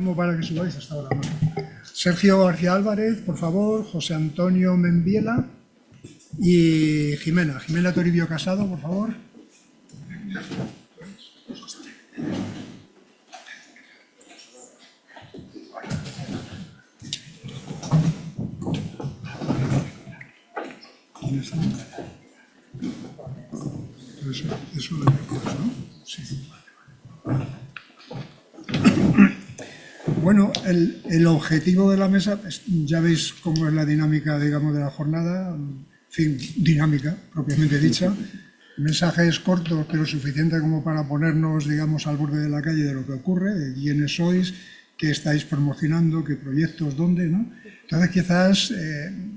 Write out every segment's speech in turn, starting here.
Para que subáis hasta ahora. Sergio García Álvarez, por favor, José Antonio Membiela y Jimena. Jimena Toribio Casado, por favor. Eso lo decías, ¿no? Sí. Bueno, el objetivo de la mesa, ya veis cómo es la dinámica, digamos, de la jornada, en fin, dinámica, propiamente dicha. Mensajes cortos, pero suficiente como para ponernos, digamos, al borde de la calle de lo que ocurre, de quiénes sois, qué estáis promocionando, qué proyectos, dónde, ¿no? Entonces, quizás,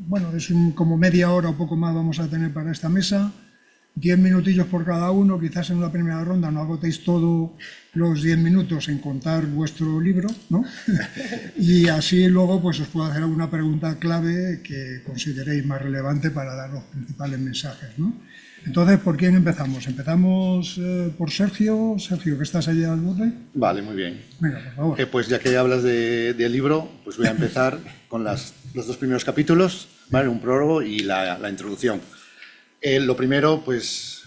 bueno, es como media hora o poco más vamos a tener para esta mesa. 10 minutillos por cada uno, quizás en una primera ronda no agotéis todos los 10 minutos en contar vuestro libro, ¿no? Y así luego pues os puedo hacer alguna pregunta clave que consideréis más relevante para dar los principales mensajes, ¿no? Entonces, ¿por quién empezamos? ¿Empezamos por Sergio? Sergio, que estás allí al borde. Vale, muy bien. Venga, por favor. Pues ya que hablas del libro, pues voy a empezar con los dos primeros capítulos, ¿vale? Un prólogo y la introducción. Lo primero, pues,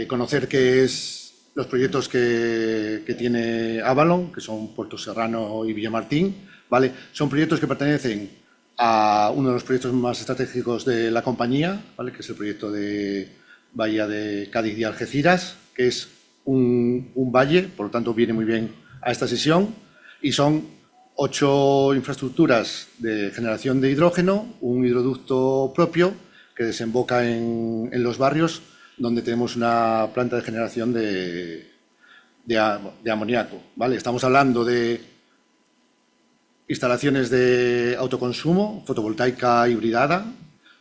conocer qué es los proyectos que tiene Avalon, que son Puerto Serrano y Villamartín, ¿vale? Son proyectos que pertenecen a uno de los proyectos más estratégicos de la compañía, ¿vale? Que es el proyecto de Bahía de Cádiz y Algeciras, que es un valle, por lo tanto viene muy bien a esta sesión, y son 8 infraestructuras de generación de hidrógeno, un hidroducto propio, que desemboca en los barrios donde tenemos una planta de generación de amoníaco, ¿vale? Estamos hablando de instalaciones de autoconsumo, fotovoltaica hibridada,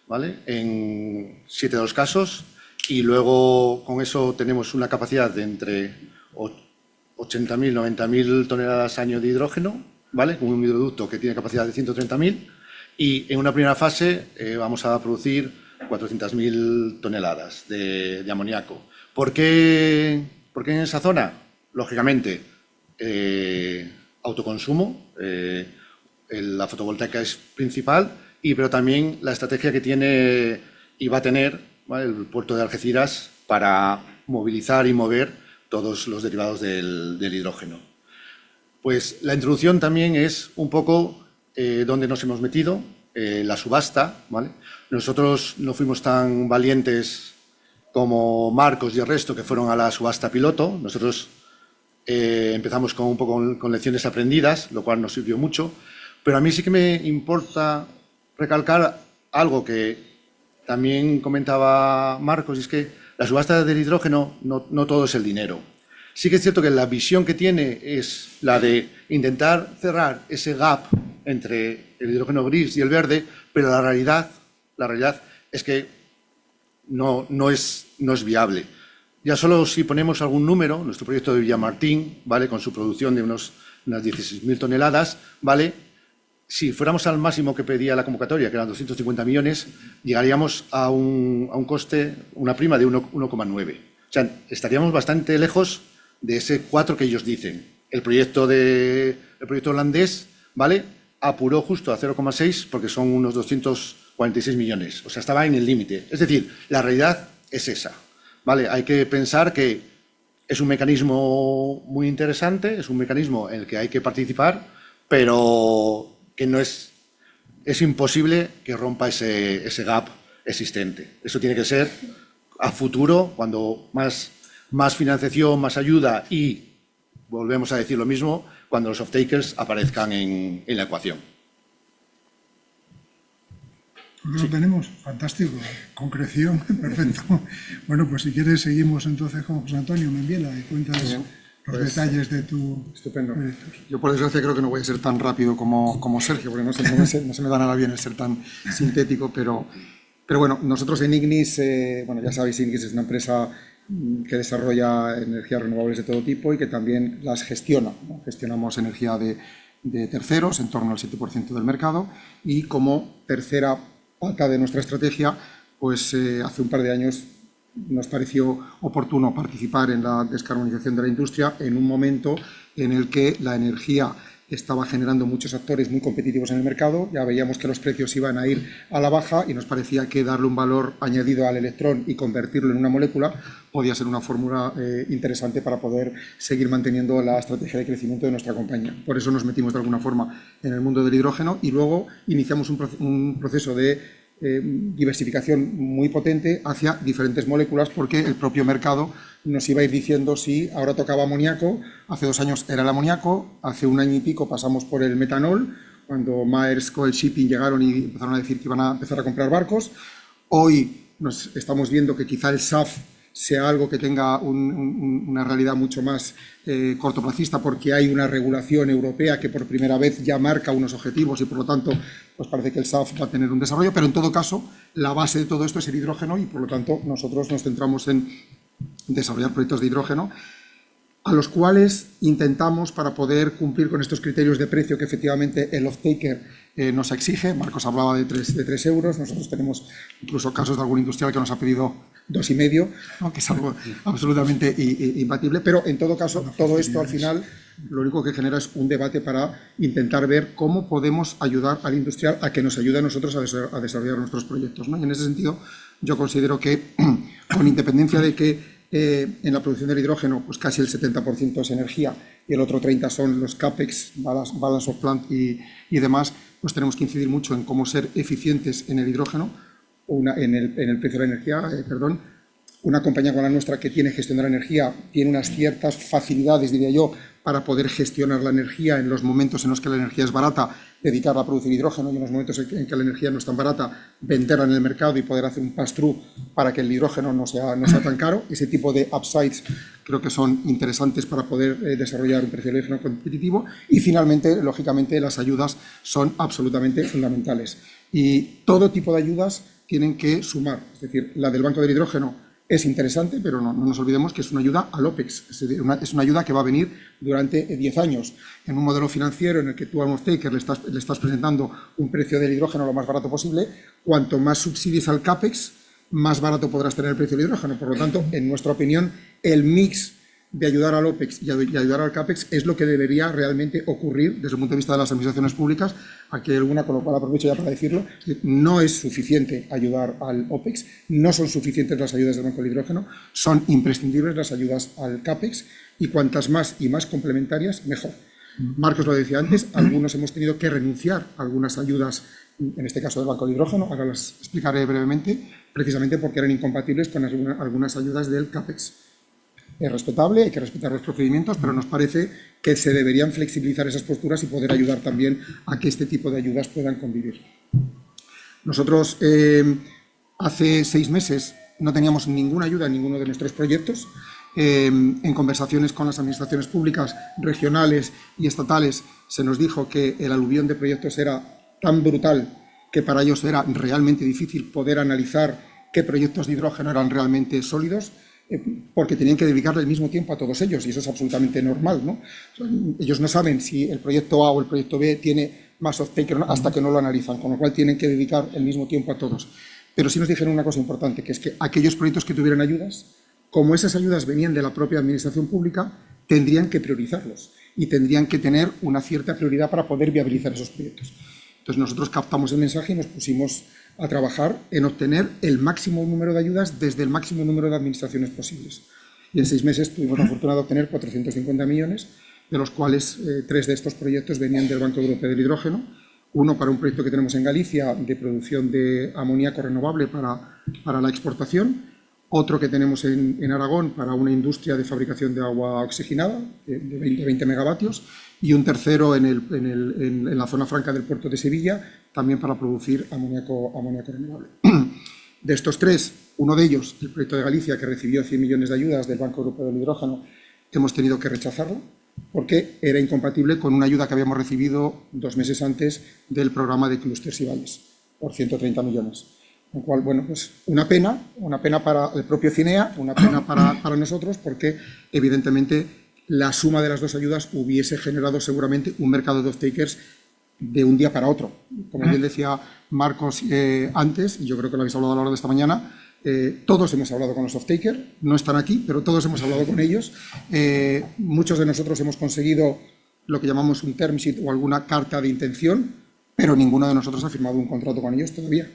¿vale? En 7 de los casos, y luego con eso tenemos una capacidad de entre 80.000 y 90.000 toneladas año de hidrógeno, ¿vale? Con un hidroducto que tiene capacidad de 130.000, y en una primera fase vamos a producir 400.000 toneladas de amoníaco. ¿Por qué en esa zona? Lógicamente, autoconsumo, la fotovoltaica es principal, pero también la estrategia que tiene y va a tener, ¿vale?, el puerto de Algeciras para movilizar y mover todos los derivados del hidrógeno. Pues la introducción también es un poco dónde nos hemos metido, la subasta, ¿vale? Nosotros no fuimos tan valientes como Marcos y el resto que fueron a la subasta piloto. Nosotros empezamos un poco con lecciones aprendidas, lo cual nos sirvió mucho, pero a mí sí que me importa recalcar algo que también comentaba Marcos, y es que la subasta del hidrógeno no todo es el dinero. Sí que es cierto que la visión que tiene es la de intentar cerrar ese gap entre el hidrógeno gris y el verde, pero la realidad es que no es viable. Ya solo si ponemos algún número, nuestro proyecto de Villamartín, ¿vale?, con su producción de unas 16.000 toneladas, ¿vale?, si fuéramos al máximo que pedía la convocatoria, que eran 250 millones, llegaríamos a un coste, una prima de 1,9. O sea, estaríamos bastante lejos de ese 4 que ellos dicen. El proyecto holandés, ¿vale?, apuró justo a 0,6 porque son unos 246 millones. O sea, estaba en el límite. Es decir, la realidad es esa, ¿vale? Hay que pensar que es un mecanismo muy interesante, es un mecanismo en el que hay que participar, pero que no es imposible que rompa ese gap existente. Eso tiene que ser a futuro, cuando más financiación, más ayuda y, volvemos a decir lo mismo, cuando los off-takers aparezcan en la ecuación. Lo tenemos, fantástico, concreción, perfecto. Bueno, pues si quieres seguimos entonces con José Antonio Membiela y cuentas los detalles de tu... Estupendo. Yo por desgracia creo que no voy a ser tan rápido como Sergio, porque no se me da nada bien el ser tan sintético, pero bueno, nosotros en Ignis, bueno, ya sabéis, Ignis es una empresa que desarrolla energías renovables de todo tipo y que también las gestiona, ¿no? Gestionamos energía de terceros, en torno al 7% del mercado, y como tercera pata de nuestra estrategia, pues hace un par de años nos pareció oportuno participar en la descarbonización de la industria en un momento en el que la energía estaba generando muchos actores muy competitivos en el mercado, ya veíamos que los precios iban a ir a la baja y nos parecía que darle un valor añadido al electrón y convertirlo en una molécula podía ser una fórmula interesante para poder seguir manteniendo la estrategia de crecimiento de nuestra compañía. Por eso nos metimos de alguna forma en el mundo del hidrógeno y luego iniciamos un proceso de diversificación muy potente hacia diferentes moléculas, porque el propio mercado nos iba a ir diciendo si ahora tocaba amoníaco, hace 2 años era el amoníaco, hace 1 año y pico pasamos por el metanol, cuando Maersk o el Shipping llegaron y empezaron a decir que iban a empezar a comprar barcos. Hoy nos estamos viendo que quizá el SAF sea algo que tenga una realidad mucho más cortoplacista, porque hay una regulación europea que por primera vez ya marca unos objetivos y por lo tanto pues parece que el SAF va a tener un desarrollo, pero en todo caso la base de todo esto es el hidrógeno y por lo tanto nosotros nos centramos en desarrollar proyectos de hidrógeno a los cuales intentamos, para poder cumplir con estos criterios de precio que efectivamente el off-taker nos exige. Marcos hablaba de 3 euros, nosotros tenemos incluso casos de algún industrial que nos ha pedido 2,5, ¿no? Que es algo absolutamente imbatible, pero en todo caso, todo esto al final lo único que genera es un debate para intentar ver cómo podemos ayudar al industrial a que nos ayude a nosotros a desarrollar nuestros proyectos, ¿no? Y en ese sentido, yo considero que, con independencia de que en la producción del hidrógeno pues casi el 70% es energía y el otro 30% son los CAPEX, balance of plant y demás, pues tenemos que incidir mucho en cómo ser eficientes en el hidrógeno, en el precio de la energía, Una compañía como la nuestra que tiene gestión de la energía tiene unas ciertas facilidades, diría yo, para poder gestionar la energía en los momentos en los que la energía es barata, dedicarla a producir hidrógeno y en los momentos en que la energía no es tan barata, venderla en el mercado y poder hacer un pass-through para que el hidrógeno no sea tan caro. Ese tipo de upsides creo que son interesantes para poder desarrollar un precio del hidrógeno competitivo. Y finalmente, lógicamente, las ayudas son absolutamente fundamentales. Y todo tipo de ayudas tienen que sumar. Es decir, la del Banco del Hidrógeno es interesante, pero no nos olvidemos que es una ayuda al OPEX, es una ayuda que va a venir durante 10 años. En un modelo financiero en el que tú a un off-taker le estás presentando un precio del hidrógeno lo más barato posible, cuanto más subsidies al CAPEX, más barato podrás tener el precio del hidrógeno. Por lo tanto, en nuestra opinión, el mix de ayudar al OPEX y ayudar al CAPEX es lo que debería realmente ocurrir desde el punto de vista de las administraciones públicas. Aquí hay alguna, con lo cual aprovecho ya para decirlo, no es suficiente ayudar al OPEX, no son suficientes las ayudas del Banco del Hidrógeno, son imprescindibles las ayudas al CAPEX y cuantas más y más complementarias, mejor. Marcos lo decía antes, algunos hemos tenido que renunciar a algunas ayudas, en este caso del Banco del Hidrógeno, ahora las explicaré brevemente, precisamente porque eran incompatibles con algunas ayudas del CAPEX. Es respetable, hay que respetar los procedimientos, pero nos parece que se deberían flexibilizar esas posturas y poder ayudar también a que este tipo de ayudas puedan convivir. Nosotros hace 6 meses no teníamos ninguna ayuda en ninguno de nuestros proyectos. En conversaciones con las administraciones públicas, regionales y estatales, se nos dijo que el aluvión de proyectos era tan brutal que para ellos era realmente difícil poder analizar qué proyectos de hidrógeno eran realmente sólidos, porque tenían que dedicarle el mismo tiempo a todos ellos, y eso es absolutamente normal, ¿no? Ellos no saben si el proyecto A o el proyecto B tiene más off-taker hasta que no lo analizan, con lo cual tienen que dedicar el mismo tiempo a todos. Pero sí nos dijeron una cosa importante, que es que aquellos proyectos que tuvieran ayudas, como esas ayudas venían de la propia administración pública, tendrían que priorizarlos y tendrían que tener una cierta prioridad para poder viabilizar esos proyectos. Entonces nosotros captamos el mensaje y nos pusimos a trabajar en obtener el máximo número de ayudas desde el máximo número de administraciones posibles. Y en 6 meses tuvimos la fortuna de obtener 450 millones, de los cuales 3 de estos proyectos venían del Banco Europeo del Hidrógeno, uno para un proyecto que tenemos en Galicia de producción de amoníaco renovable para la exportación, otro que tenemos en Aragón para una industria de fabricación de agua oxigenada de 20 megavatios, y un tercero en la zona franca del puerto de Sevilla, también para producir amoníaco renovable. De estos 3, uno de ellos, el proyecto de Galicia, que recibió 100 millones de ayudas del Banco Europeo del Hidrógeno, hemos tenido que rechazarlo porque era incompatible con una ayuda que habíamos recibido 2 meses antes del programa de clústeres y valles, por 130 millones. Con lo cual, bueno, pues una pena para el propio CINEA, una pena para nosotros, porque evidentemente la suma de las 2 ayudas hubiese generado seguramente un mercado de off-takers de un día para otro. Como bien decía Marcos antes, y yo creo que lo habéis hablado a lo largo de esta mañana, todos hemos hablado con los off-takers, no están aquí, pero todos hemos hablado con ellos. Muchos de nosotros hemos conseguido lo que llamamos un term sheet o alguna carta de intención, pero ninguno de nosotros ha firmado un contrato con ellos todavía.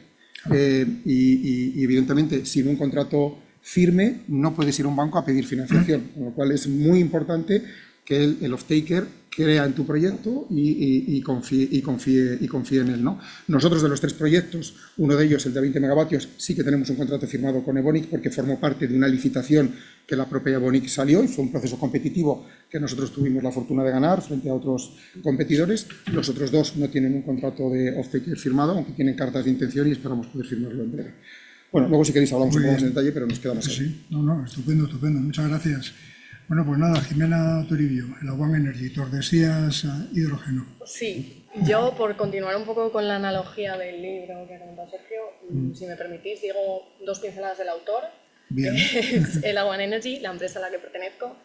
Y evidentemente, sin un contrato firme, no puedes ir a un banco a pedir financiación, con lo cual es muy importante que el off-taker crea en tu proyecto y confíe en él, ¿no? Nosotros, de los 3 proyectos, uno de ellos, el de 20 megavatios, sí que tenemos un contrato firmado con Evonik porque formó parte de una licitación que la propia Evonik salió y fue un proceso competitivo que nosotros tuvimos la fortuna de ganar frente a otros competidores. Los otros 2 no tienen un contrato de off-taker firmado, aunque tienen cartas de intención y esperamos poder firmarlo en breve. Bueno, luego si queréis hablamos un poco más en detalle, pero nos quedamos ahí. Sí, no, estupendo, muchas gracias. Bueno, pues nada, Jimena Toribio, el One Energy, Tordesillas, hidrógeno. Sí, yo por continuar un poco con la analogía del libro que ha comentado Sergio, si me permitís, digo 2 pinceladas del autor. Bien. El One Energy, la empresa a la que pertenezco,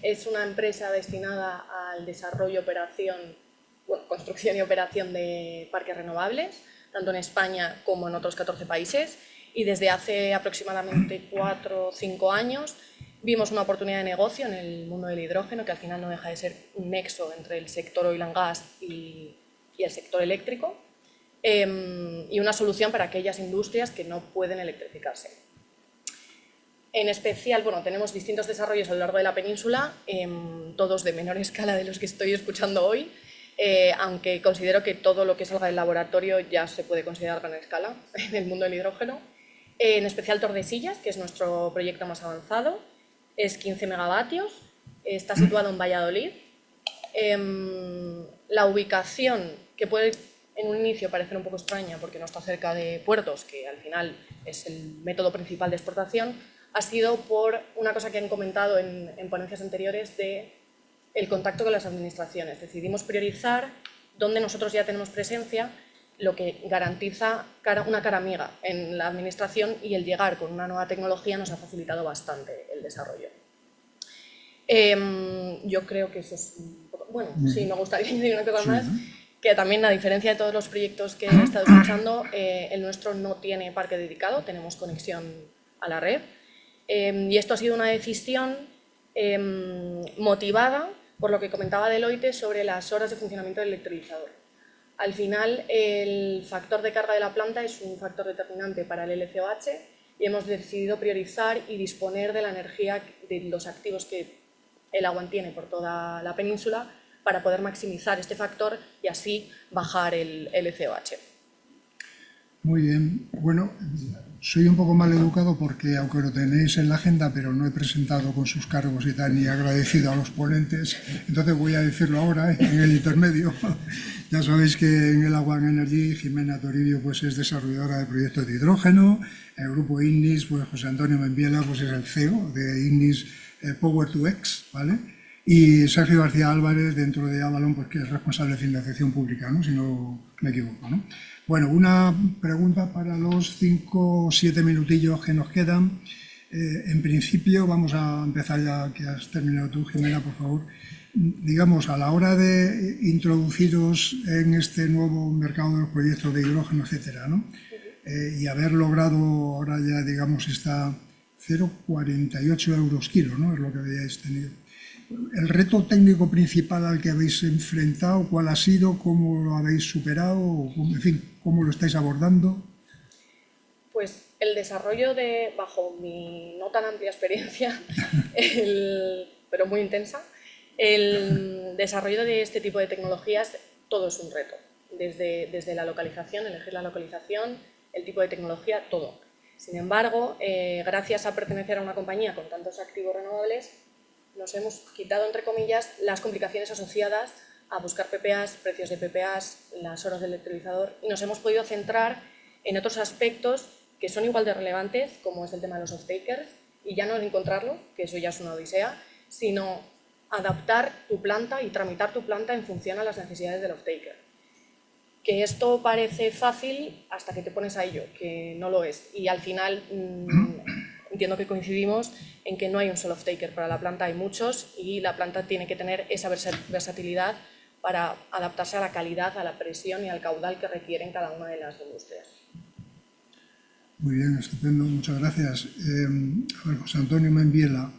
es una empresa destinada al desarrollo, construcción y operación de parques renovables, tanto en España como en otros 14 países, y desde hace aproximadamente 4 o 5 años vimos una oportunidad de negocio en el mundo del hidrógeno, que al final no deja de ser un nexo entre el sector oil and gas y el sector eléctrico, y una solución para aquellas industrias que no pueden electrificarse. En especial, bueno, tenemos distintos desarrollos a lo largo de la península, todos de menor escala de los que estoy escuchando hoy, aunque considero que todo lo que salga del laboratorio ya se puede considerar gran escala en el mundo del hidrógeno. En especial Tordesillas, que es nuestro proyecto más avanzado, es 15 megavatios, está situado en Valladolid. La ubicación, que puede en un inicio parecer un poco extraña porque no está cerca de puertos, que al final es el método principal de exportación, ha sido por una cosa que han comentado en ponencias anteriores de el contacto con las administraciones. Decidimos priorizar donde nosotros ya tenemos presencia, lo que garantiza una cara amiga en la administración, y el llegar con una nueva tecnología nos ha facilitado bastante el desarrollo. Yo creo que eso es un poco... Bueno, sí, me gustaría añadir una cosa más, que también, a diferencia de todos los proyectos que he estado escuchando, el nuestro no tiene parque dedicado, tenemos conexión a la red, y esto ha sido una decisión motivada por lo que comentaba Deloitte sobre las horas de funcionamiento del electrolizador. Al final, el factor de carga de la planta es un factor determinante para el LCOH y hemos decidido priorizar y disponer de la energía de los activos que el agua tiene por toda la península para poder maximizar este factor y así bajar el LCOH. Muy bien. Bueno, soy un poco mal educado porque, aunque lo tenéis en la agenda, pero no he presentado con sus cargos y tal, ni agradecido a los ponentes, entonces voy a decirlo ahora, en el intermedio. Ya sabéis que en el One Energy, Jimena Toribio pues, es desarrolladora de proyectos de hidrógeno. El grupo Ignis, pues José Antonio Membiela pues, es el CEO de Ignis Power2X, ¿vale? Y Sergio García Álvarez, dentro de Avalon, pues, que es responsable de financiación pública, ¿no? Si no me equivoco, ¿no? Bueno, una pregunta para los 5 o 7 minutillos que nos quedan. En principio, vamos a empezar ya, que has terminado tú, Jimena, por favor. Digamos, a la hora de introduciros en este nuevo mercado de los proyectos de hidrógeno, etcétera, ¿no? Y haber logrado ahora ya, digamos, está 0,48 euros kilo, ¿no? Es lo que habíais tenido. ¿El reto técnico principal al que habéis enfrentado, cuál ha sido, cómo lo habéis superado, en fin, cómo lo estáis abordando? Pues el desarrollo bajo mi no tan amplia experiencia, pero muy intensa, el desarrollo de este tipo de tecnologías, todo es un reto. Desde la localización, elegir la localización, el tipo de tecnología, todo. Sin embargo, gracias a pertenecer a una compañía con tantos activos renovables, nos hemos quitado, entre comillas, las complicaciones asociadas a buscar PPAs, precios de PPAs, las horas del electrolizador, y nos hemos podido centrar en otros aspectos que son igual de relevantes, como es el tema de los off-takers, y ya no encontrarlo, que eso ya es una odisea, sino adaptar tu planta y tramitar tu planta en función a las necesidades del off-taker. Que esto parece fácil hasta que te pones a ello, que no lo es, y al final entiendo que coincidimos en que no hay un solo off-taker para la planta, hay muchos, y la planta tiene que tener esa versatilidad para adaptarse a la calidad, a la presión y al caudal que requieren cada una de las industrias. Muy bien, estupendo, muchas gracias. A ver, José Antonio Membiela,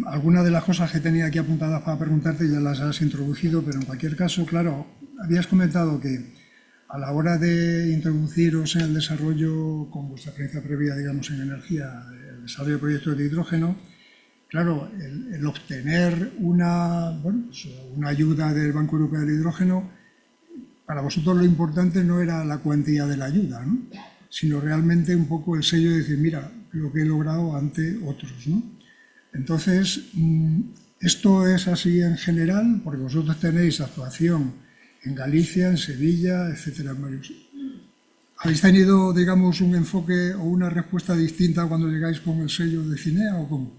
Algunas de las cosas que tenía aquí apuntadas para preguntarte ya las has introducido, pero en cualquier caso, claro, habías comentado que a la hora de introduciros en el desarrollo, con vuestra experiencia previa, digamos, en energía, el desarrollo de proyectos de hidrógeno, claro, el obtener una ayuda del Banco Europeo del Hidrógeno, para vosotros lo importante no era la cuantía de la ayuda, ¿no?, sino realmente un poco el sello de decir, mira, lo que he logrado ante otros, ¿no? Entonces, ¿esto es así en general? Porque vosotros tenéis actuación en Galicia, en Sevilla, etcétera. ¿Habéis tenido, digamos, un enfoque o una respuesta distinta cuando llegáis con el sello de Cinea o cómo?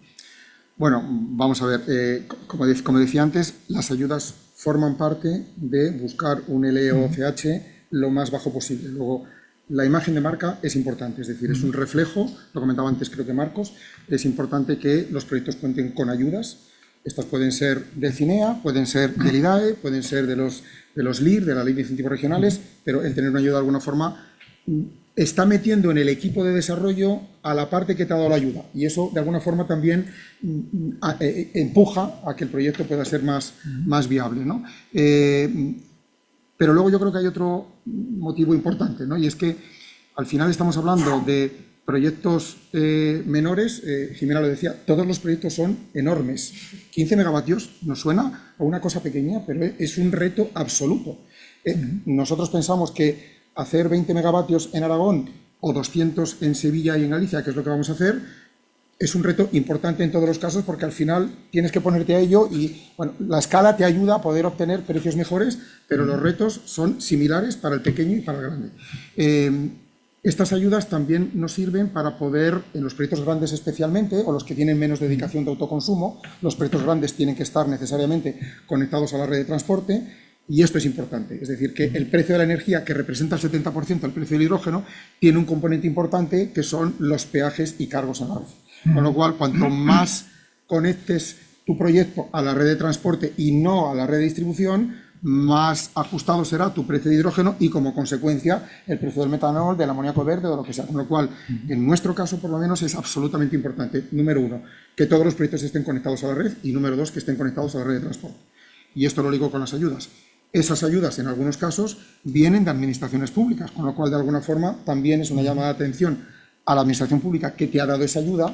Bueno, vamos a ver, como decía antes, las ayudas forman parte de buscar un LEOCH lo más bajo posible. Luego, la imagen de marca es importante, es decir, es un reflejo, lo comentaba antes creo que Marcos, es importante que los proyectos cuenten con ayudas. Estas pueden ser del CINEA, pueden ser del IDAE, pueden ser de los LIR, de la Ley de Incentivos Regionales, pero el tener una ayuda de alguna forma está metiendo en el equipo de desarrollo a la parte que te ha dado la ayuda, y eso de alguna forma también empuja a que el proyecto pueda ser más viable, ¿no? Pero luego yo creo que hay otro motivo importante, ¿no? Y es que al final estamos hablando de proyectos menores. Jimena lo decía, todos los proyectos son enormes. 15 megavatios nos suena a una cosa pequeña, pero es un reto absoluto. Nosotros pensamos que hacer 20 megavatios en Aragón o 200 en Sevilla y en Galicia, que es lo que vamos a hacer, es un reto importante en todos los casos, porque al final tienes que ponerte a ello y, bueno, la escala te ayuda a poder obtener precios mejores, pero los retos son similares para el pequeño y para el grande. Estas ayudas también nos sirven para poder, en los proyectos grandes especialmente, o los que tienen menos dedicación de autoconsumo, los proyectos grandes tienen que estar necesariamente conectados a la red de transporte, y esto es importante. Es decir, que el precio de la energía, que representa el 70% del precio del hidrógeno, tiene un componente importante que son los peajes y cargos a la red. Con lo cual, cuanto más conectes tu proyecto a la red de transporte y no a la red de distribución, más ajustado será tu precio de hidrógeno y, como consecuencia, el precio del metanol, del amoníaco verde o de lo que sea. Con lo cual, en nuestro caso, por lo menos, es absolutamente importante, número uno, que todos los proyectos estén conectados a la red, y número dos, que estén conectados a la red de transporte. Y esto lo ligo con las ayudas. Esas ayudas, en algunos casos, vienen de administraciones públicas, con lo cual, de alguna forma, también es una llamada de atención a la administración pública que te ha dado esa ayuda,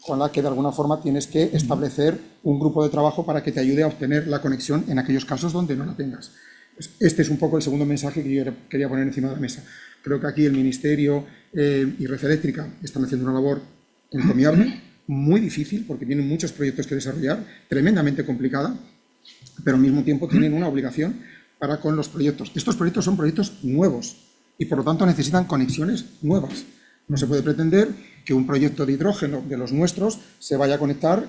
con la que de alguna forma tienes que establecer un grupo de trabajo para que te ayude a obtener la conexión en aquellos casos donde no la tengas. Pues este es un poco el segundo mensaje que yo quería poner encima de la mesa. Creo que aquí el Ministerio y Red Eléctrica están haciendo una labor encomiable, muy difícil, porque tienen muchos proyectos que desarrollar, tremendamente complicada, pero al mismo tiempo tienen una obligación para con los proyectos. Estos proyectos son proyectos nuevos y, por lo tanto, necesitan conexiones nuevas. No se puede pretender que un proyecto de hidrógeno de los nuestros se vaya a conectar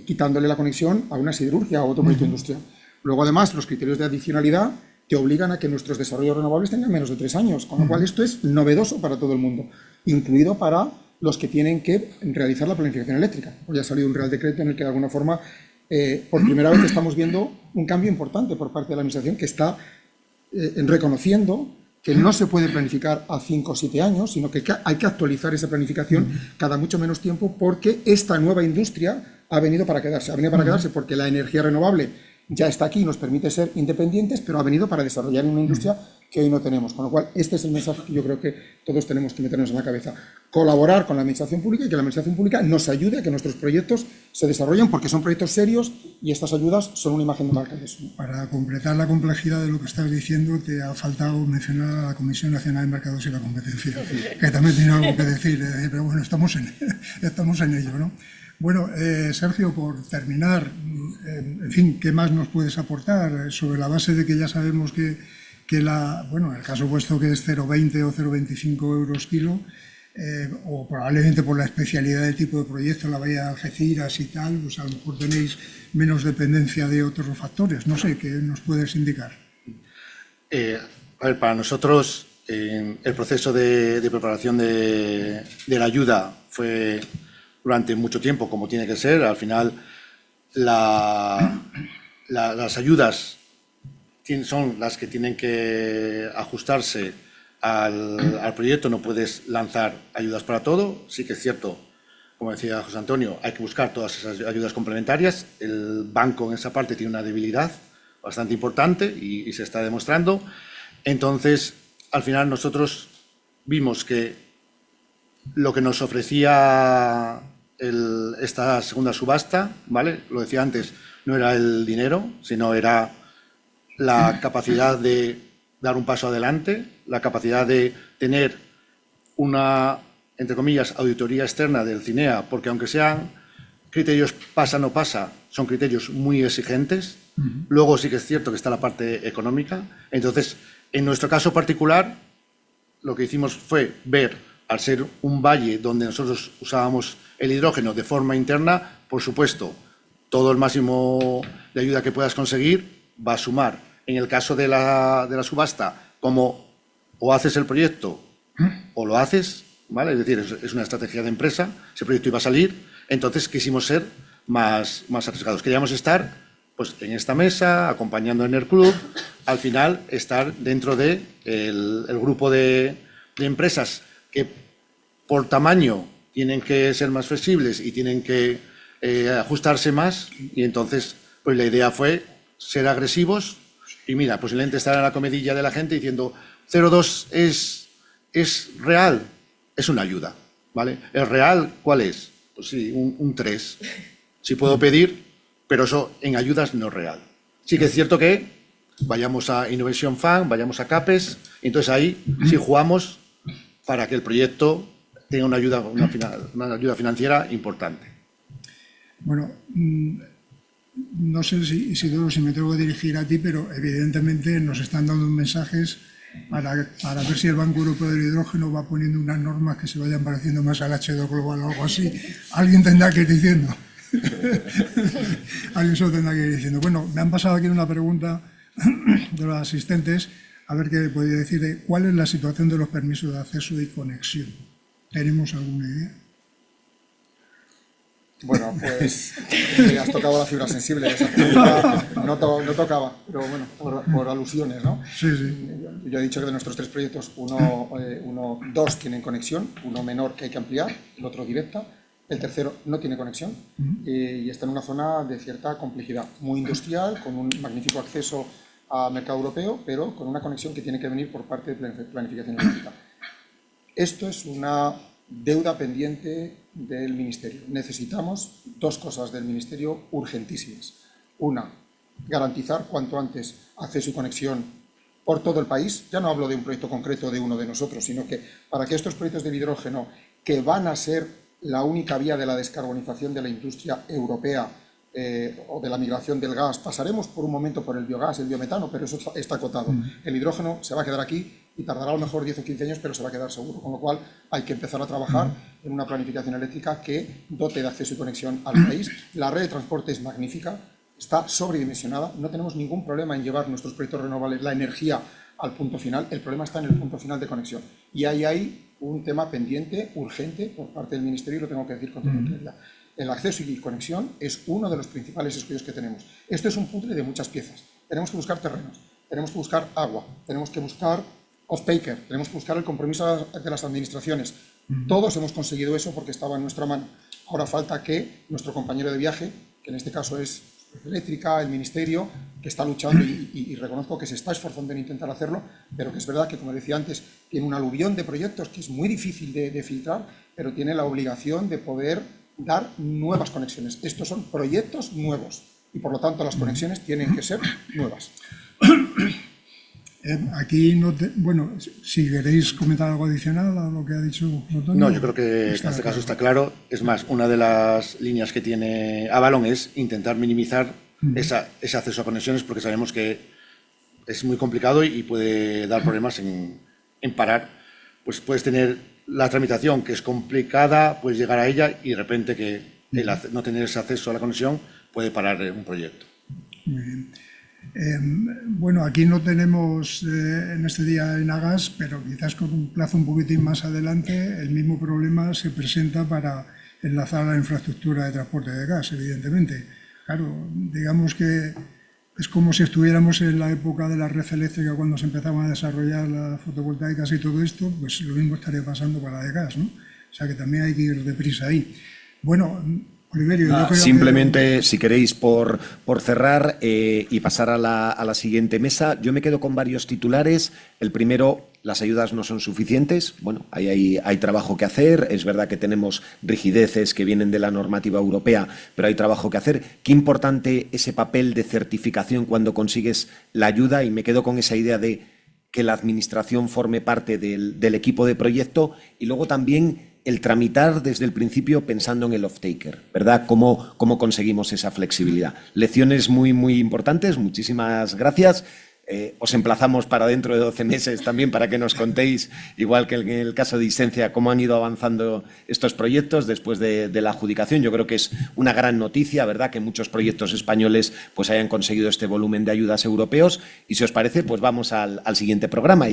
quitándole la conexión a una siderurgia o a otro proyecto industrial. Luego, además, los criterios de adicionalidad te obligan a que nuestros desarrollos renovables tengan menos de 3 años, con lo cual esto es novedoso para todo el mundo, incluido para los que tienen que realizar la planificación eléctrica. Hoy ha salido un Real Decreto en el que, de alguna forma, por primera vez estamos viendo un cambio importante por parte de la Administración, que está reconociendo que no se puede planificar a 5 o 7 años, sino que hay que actualizar esa planificación cada mucho menos tiempo, porque esta nueva industria ha venido para quedarse. Ha venido para quedarse porque la energía renovable ya está aquí y nos permite ser independientes, pero ha venido para desarrollar una industria que hoy no tenemos. Con lo cual, este es el mensaje que yo creo que todos tenemos que meternos en la cabeza. Colaborar con la Administración Pública y que la Administración Pública nos ayude a que nuestros proyectos se desarrollen, porque son proyectos serios y estas ayudas son una imagen de marca de eso. Para completar la complejidad de lo que estás diciendo, te ha faltado mencionar a la Comisión Nacional de Mercados y la Competencia, que también tiene algo que decir, pero bueno, estamos en ello, ¿no? Bueno, Sergio, por terminar, en fin, ¿qué más nos puedes aportar sobre la base de que ya sabemos que bueno, el caso vuestro que es 0,20 o 0,25 euros kilo, o probablemente por la especialidad del tipo de proyecto, la bahía de Algeciras y tal, pues a lo mejor tenéis menos dependencia de otros factores. No sé, ¿qué nos puedes indicar? A ver, para nosotros el proceso de preparación de la ayuda fue durante mucho tiempo, como tiene que ser. Al final, las ayudas son las que tienen que ajustarse al proyecto. No puedes lanzar ayudas para todo. Sí que es cierto, como decía José Antonio, hay que buscar todas esas ayudas complementarias. El banco en esa parte tiene una debilidad bastante importante y se está demostrando. Entonces, al final nosotros vimos que lo que nos ofrecía esta segunda subasta, ¿vale? Lo decía antes, no era el dinero, sino era la capacidad de dar un paso adelante, la capacidad de tener una, entre comillas, auditoría externa del CINEA, porque aunque sean criterios pasa no pasa, son criterios muy exigentes. Luego sí que es cierto que está la parte económica. Entonces, en nuestro caso particular, lo que hicimos fue ver, al ser un valle donde nosotros usábamos el hidrógeno de forma interna, por supuesto, todo el máximo de ayuda que puedas conseguir va a sumar. En el caso de la subasta, como o haces el proyecto o lo haces, ¿vale? Es decir, es una estrategia de empresa, ese proyecto iba a salir, entonces quisimos ser más arriesgados. Queríamos estar pues, en esta mesa, acompañando en el club, al final estar dentro del grupo de empresas que por tamaño tienen que ser más flexibles y tienen que ajustarse más, y entonces pues la idea fue ser agresivos y mira, posiblemente estar en la comedilla de la gente diciendo 0,2 es real, es una ayuda, ¿vale? ¿El real cuál es? Pues sí, un 3. Sí puedo pedir, pero eso en ayudas no es real. Sí que es cierto que vayamos a Innovation Fund, vayamos a CAPES, y entonces ahí sí jugamos para que el proyecto tenga una ayuda financiera importante. Bueno, no sé si me tengo que dirigir a ti, pero evidentemente nos están dando mensajes para ver si el Banco Europeo del Hidrógeno va poniendo unas normas que se vayan pareciendo más al H2 Global o algo así. Alguien tendrá que ir diciendo. Alguien se lo tendrá que ir diciendo. Bueno, me han pasado aquí una pregunta de los asistentes, a ver qué podría decir de cuál es la situación de los permisos de acceso y conexión. ¿Tenemos alguna idea? Bueno, pues has tocado la fibra sensible. Esa pregunta no tocaba, pero bueno, por alusiones, ¿no? Sí, sí. Yo he dicho que de nuestros 3 proyectos, dos tienen conexión, uno menor que hay que ampliar, el otro directa, el tercero no tiene conexión y está en una zona de cierta complejidad, muy industrial, con un magnífico acceso al mercado europeo, pero con una conexión que tiene que venir por parte de planificación energética. Esto es una deuda pendiente del Ministerio. Necesitamos 2 cosas del Ministerio urgentísimas. Una, garantizar cuanto antes acceso y conexión por todo el país. Ya no hablo de un proyecto concreto de uno de nosotros, sino que para que estos proyectos de hidrógeno, que van a ser la única vía de la descarbonización de la industria europea o de la migración del gas, pasaremos por un momento por el biogás, el biometano, pero eso está acotado. El hidrógeno se va a quedar aquí y tardará a lo mejor 10 o 15 años, pero se va a quedar seguro. Con lo cual hay que empezar a trabajar en una planificación eléctrica que dote de acceso y conexión al país. La red de transporte es magnífica, está sobredimensionada, no tenemos ningún problema en llevar nuestros proyectos renovables, la energía al punto final, el problema está en el punto final de conexión. Y ahí hay un tema pendiente, urgente, por parte del Ministerio, y lo tengo que decir con toda claridad. El acceso y conexión es uno de los principales escollos que tenemos. Esto es un puzzle de muchas piezas. Tenemos que buscar terrenos, tenemos que buscar agua, tenemos que buscar off-taker, tenemos que buscar el compromiso de las administraciones. Todos hemos conseguido eso porque estaba en nuestra mano. Ahora falta que nuestro compañero de viaje, que en este caso es Eléctrica, el Ministerio, que está luchando y reconozco que se está esforzando en intentar hacerlo, pero que es verdad que, como decía antes, tiene un aluvión de proyectos que es muy difícil de filtrar, pero tiene la obligación de poder dar nuevas conexiones. Estos son proyectos nuevos y, por lo tanto, las conexiones tienen que ser nuevas. Aquí, bueno, si queréis comentar algo adicional a lo que ha dicho Antonio. No, yo creo que en este caso está claro. Es más, una de las líneas que tiene Avalon es intentar minimizar ese acceso a conexiones, porque sabemos que es muy complicado y puede dar problemas en parar. Pues puedes tener la tramitación, que es complicada, puedes llegar a ella y de repente que no tener ese acceso a la conexión puede parar un proyecto. Muy bien. Bueno, aquí no tenemos en este día Enagas, pero quizás con un plazo un poquitín más adelante el mismo problema se presenta para enlazar la infraestructura de transporte de gas, evidentemente. Claro, digamos que es como si estuviéramos en la época de la red eléctrica cuando se empezaban a desarrollar las fotovoltaicas y todo esto, pues lo mismo estaría pasando para la de gas, ¿no? O sea que también hay que ir deprisa ahí. Bueno, Oliverio, yo creo que... Simplemente, si queréis, por cerrar y pasar a la siguiente mesa, yo me quedo con varios titulares. El primero, las ayudas no son suficientes. Bueno, hay trabajo que hacer. Es verdad que tenemos rigideces que vienen de la normativa europea, pero hay trabajo que hacer. Qué importante ese papel de certificación cuando consigues la ayuda, y me quedo con esa idea de que la administración forme parte del equipo de proyecto, y luego también el tramitar desde el principio pensando en el off-taker, ¿verdad? ¿Cómo conseguimos esa flexibilidad? Lecciones muy, muy importantes. Muchísimas gracias. Os emplazamos para dentro de 12 meses también para que nos contéis, igual que en el caso de Isencia, cómo han ido avanzando estos proyectos después de la adjudicación. Yo creo que es una gran noticia, ¿verdad?, que muchos proyectos españoles pues hayan conseguido este volumen de ayudas europeos. Y si os parece, pues vamos al siguiente programa.